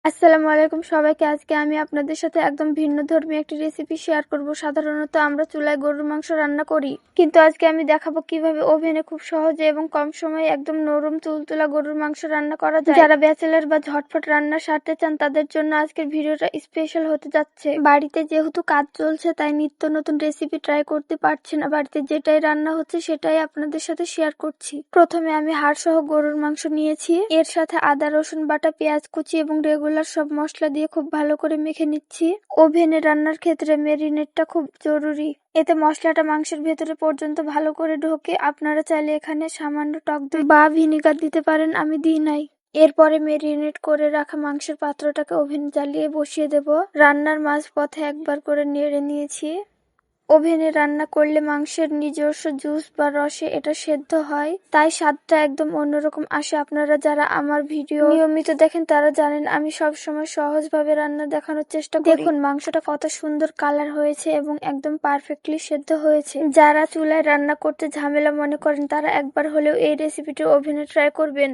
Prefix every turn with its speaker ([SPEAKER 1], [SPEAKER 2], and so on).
[SPEAKER 1] আসসালামু আলাইকুম সবাইকে। আজকে আমি আপনাদের সাথে একদম ভিন্নধর্মী একটি রেসিপি শেয়ার করব। সাধারণত আমরা চুলায় গরুর মাংস রান্না করি, কিন্তু আজকে আমি দেখাবো কিভাবে ওভেনে খুব সহজে এবং কম সময়ে একদম নরম তুলতুলা গরুর মাংস রান্না করা যায়। যারা ব্যাচেলর বা ঝটপট রান্না সারতে চান তাদের জন্য আজকের ভিডিওটা স্পেশাল হতে যাচ্ছে। বাড়িতে যেহেতু কাজ চলছে তাই নিত্য নতুন রেসিপি ট্রাই করতে পারছি না, বাড়িতে যেটাই রান্না হচ্ছে সেটাই আপনাদের সাথে শেয়ার করছি। প্রথমে আমি হাড় সহ গরুর মাংস নিয়েছি, এর সাথে আদা রসুন বাটা, পেঁয়াজ কুচি এবং রেগুলার সব মশলা দিয়ে খুব ভালো করে মেখে নিচ্ছি। ওভেনে রান্নার ক্ষেত্রে মেরিনেটটা খুব জরুরি, এতে মশলাটা মাংসের ভেতরে পর্যন্ত ভালো করে ঢোকে। আপনারা চাইলে এখানে সামান্য টক দই বা ভিনেগার দিতে পারেন, আমি দিই নাই। এরপরে মেরিনেট করে রাখা মাংসের পাত্রটাকে ওভেনে জ্বালিয়ে বসিয়ে দেব। রান্নার মাঝপথে একবার করে নেড়ে নিয়েছি। ওভেনে রান্না করলে মাংসের নিজস্ব জুস বা রসে এটা সেদ্ধ হয়, তাই স্বাদটা একদম অন্যরকম আসে। আপনারা যারা আমার ভিডিও নিয়মিত দেখেন তারা জানেন আমি সবসময় সহজভাবে রান্না দেখানোর চেষ্টা করি। দেখুন মাংসটা কত সুন্দর কালার হয়েছে এবং একদম পারফেক্টলি সেদ্ধ হয়েছে। যারা চুলায় রান্না করতে ঝামেলা মনে করেন তারা একবার হলেও এই রেসিপিটি ওভেনে ট্রাই করবেন।